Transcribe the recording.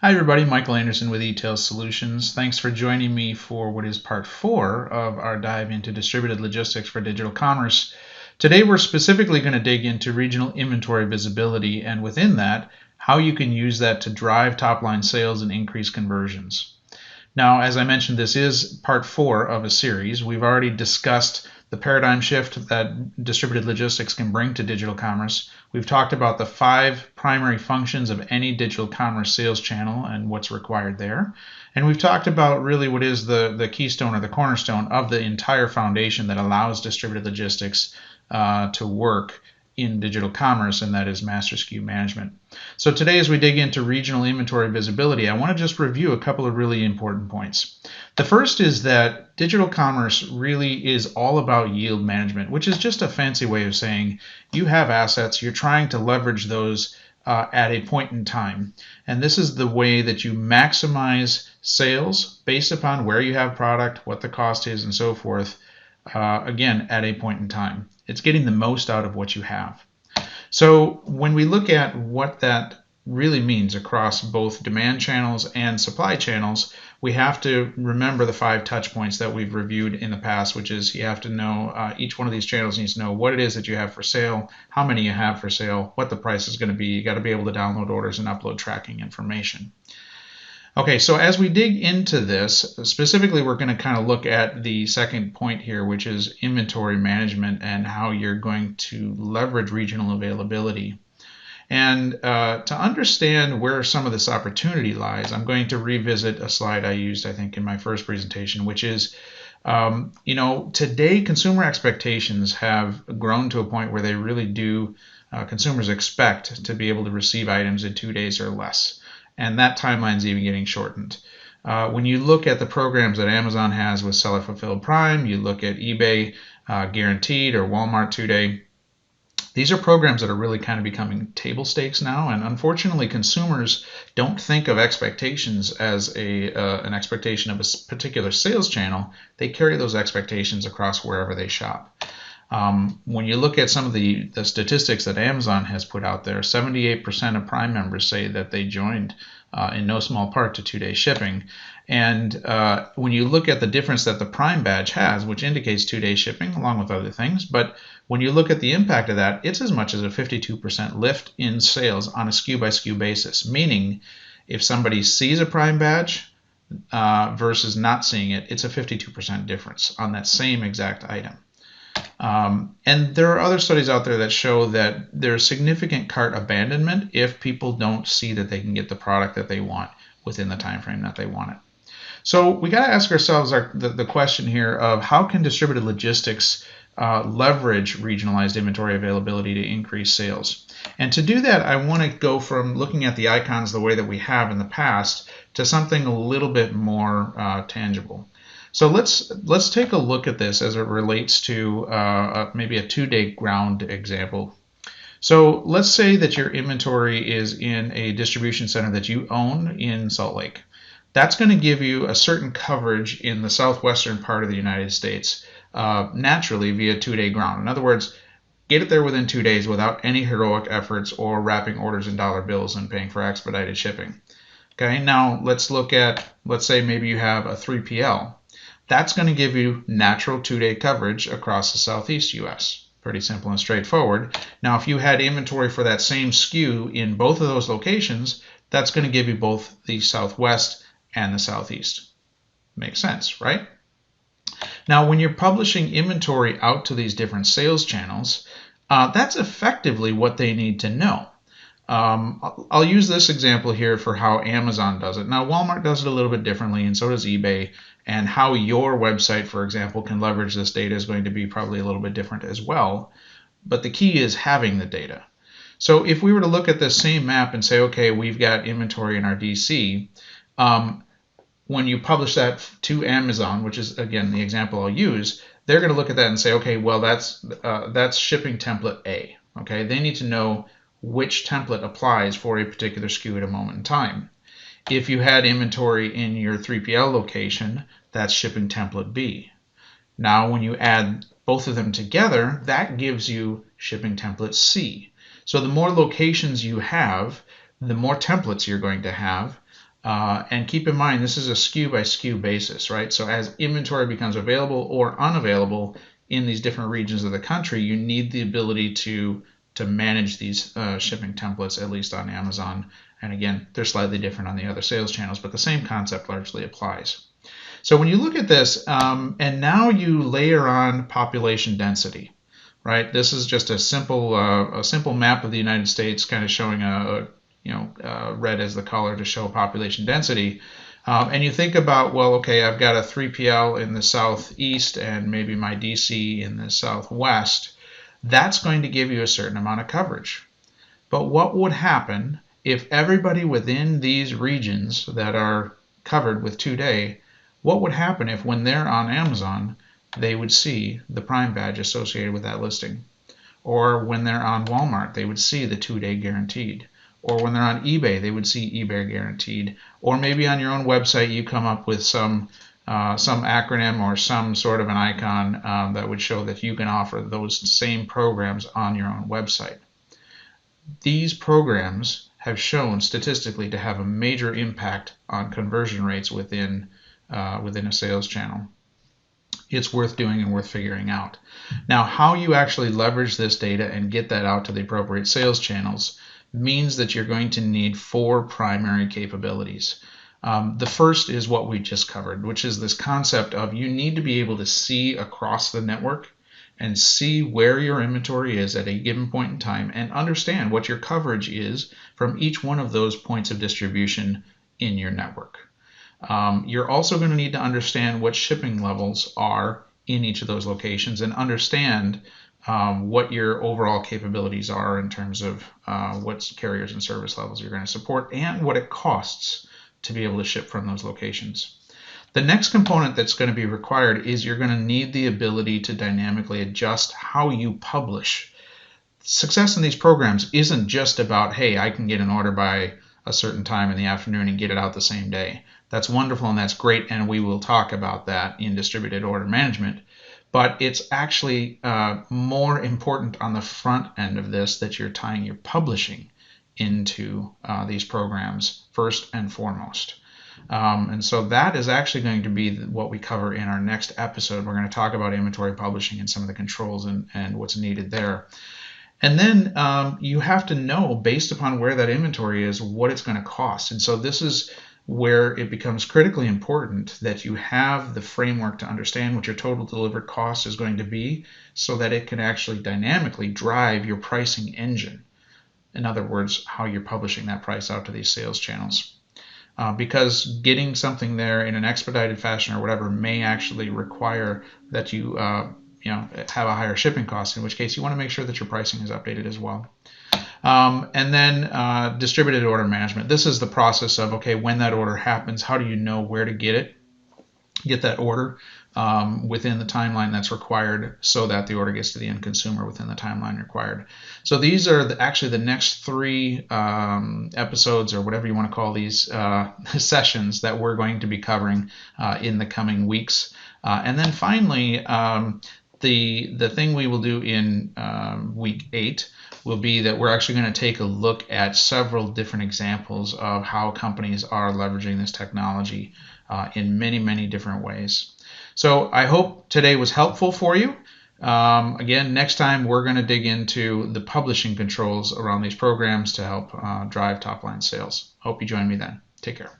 Hi everybody, Michael Anderson with eTail Solutions. Thanks for joining me for what is part 4 of our dive into distributed logistics for digital commerce. Today we're specifically going to dig into regional inventory visibility, and within that, how you can use that to drive top-line sales and increase conversions. Now, as I mentioned, this is part 4 of a series. We've already discussed the paradigm shift that distributed logistics can bring to digital commerce. We've talked about the 5 primary functions of any digital commerce sales channel and what's required there. And we've talked about really what is the keystone or the cornerstone of the entire foundation that allows distributed logistics to work in digital commerce, and that is master SKU management. So today, as we dig into regional inventory visibility, I want to just review a couple of really important points. The first is that digital commerce really is all about yield management, which is just a fancy way of saying you have assets, you're trying to leverage those at a point in time. And this is the way that you maximize sales based upon where you have product, what the cost is, and so forth, again, at a point in time. It's getting the most out of what you have. So when we look at what that really means across both demand channels and supply channels, we have to remember the 5 touch points that we've reviewed in the past, which is you have to know, each one of these channels needs to know what it is that you have for sale, how many you have for sale, what the price is going to be. You got to be able to download orders and upload tracking information. Okay, so as we dig into this, specifically we're going to kind of look at the second point here, which is inventory management and how you're going to leverage regional availability. And to understand where some of this opportunity lies, I'm going to revisit a slide I used, I think, in my first presentation, which is, today consumer expectations have grown to a point where they really do, consumers expect to be able to receive items in 2 days or less. And that timeline is even getting shortened. When you look at the programs that Amazon has with Seller Fulfilled Prime, you look at eBay Guaranteed or Walmart 2-Day, these are programs that are really kind of becoming table stakes now, and unfortunately consumers don't think of expectations as an expectation of a particular sales channel. They carry those expectations across wherever they shop. When you look at some of the statistics that Amazon has put out there, 78% of Prime members say that they joined in no small part to 2-day shipping. And when you look at the difference that the Prime badge has, which indicates 2-day shipping along with other things, but when you look at the impact of that, it's as much as a 52% lift in sales on a SKU by SKU basis, meaning if somebody sees a Prime badge versus not seeing it, it's a 52% difference on that same exact item. And there are other studies out there that show that there's significant cart abandonment if people don't see that they can get the product that they want within the time frame that they want it. So we got to ask ourselves the question here of how can distributed logistics leverage regionalized inventory availability to increase sales. And to do that, I want to go from looking at the icons the way that we have in the past to something a little bit more tangible. So let's take a look at this as it relates to maybe a 2-day ground example. So let's say that your inventory is in a distribution center that you own in Salt Lake. That's going to give you a certain coverage in the southwestern part of the United States, naturally via 2-day ground. In other words, get it there within 2 days without any heroic efforts or wrapping orders in dollar bills and paying for expedited shipping. Okay, now let's look at, let's say maybe you have a 3PL. That's going to give you natural 2-day coverage across the southeast U.S. Pretty simple and straightforward. Now, if you had inventory for that same SKU in both of those locations, that's going to give you both the southwest and the southeast. Makes sense, right? Now, when you're publishing inventory out to these different sales channels, that's effectively what they need to know. I'll use this example here for how Amazon does it. Now, Walmart does it a little bit differently, and so does eBay. And how your website, for example, can leverage this data is going to be probably a little bit different as well. But the key is having the data. So if we were to look at this same map and say, okay, we've got inventory in our DC, when you publish that to Amazon, which is, again, the example I'll use, they're going to look at that and say, okay, well, that's shipping template A. Okay, they need to know which template applies for a particular SKU at a moment in time. If you had inventory in your 3PL location, that's shipping template B. Now, when you add both of them together, that gives you shipping template C. So the more locations you have, the more templates you're going to have, And keep in mind, this is a SKU by SKU basis, right? So as inventory becomes available or unavailable in these different regions of the country, you need the ability to manage these shipping templates, at least on Amazon. And again, they're slightly different on the other sales channels, but the same concept largely applies. So when you look at this, and now you layer on population density, right? This is just a simple map of the United States, kind of showing red as the color to show population density. And you think about, well, okay, I've got a 3PL in the southeast and maybe my DC in the southwest. That's going to give you a certain amount of coverage. But what would happen if everybody within these regions that are covered with ToDate, what would happen if when they're on Amazon, they would see the Prime badge associated with that listing? Or when they're on Walmart, they would see the 2-day guaranteed. Or when they're on eBay, they would see eBay guaranteed. Or maybe on your own website, you come up with some acronym or some sort of an icon that would show that you can offer those same programs on your own website. These programs have shown statistically to have a major impact on conversion rates within a sales channel. It's worth doing and worth figuring out. Now, how you actually leverage this data and get that out to the appropriate sales channels means that you're going to need 4 primary capabilities. The first is what we just covered, which is this concept of you need to be able to see across the network and see where your inventory is at a given point in time and understand what your coverage is from each one of those points of distribution in your network. You're also going to need to understand what shipping levels are in each of those locations and understand what your overall capabilities are in terms of what carriers and service levels you're going to support and what it costs to be able to ship from those locations. The next component that's going to be required is you're going to need the ability to dynamically adjust how you publish. Success in these programs isn't just about, hey, I can get an order by a certain time in the afternoon and get it out the same day. That's wonderful and that's great, and we will talk about that in distributed order management. But it's actually more important on the front end of this that you're tying your publishing into these programs first and foremost. And so that is actually going to be what we cover in our next episode. We're going to talk about inventory publishing and some of the controls and what's needed there. And then you have to know, based upon where that inventory is, what it's going to cost. And so this is where it becomes critically important that you have the framework to understand what your total delivered cost is going to be so that it can actually dynamically drive your pricing engine. In other words, how you're publishing that price out to these sales channels. Because getting something there in an expedited fashion or whatever may actually require that you have a higher shipping cost, in which case you want to make sure that your pricing is updated as well. And then distributed order management. This is the process of, okay, when that order happens, how do you know where to get that order within the timeline that's required so that the order gets to the end consumer within the timeline required. So these are actually the next 3 episodes, or whatever you want to call these sessions, that we're going to be covering in the coming weeks. And then finally, the thing we will do in week 8 will be that we're actually going to take a look at several different examples of how companies are leveraging this technology in many, many different ways. So I hope today was helpful for you. Again, next time we're going to dig into the publishing controls around these programs to help drive top-line sales. Hope you join me then. Take care.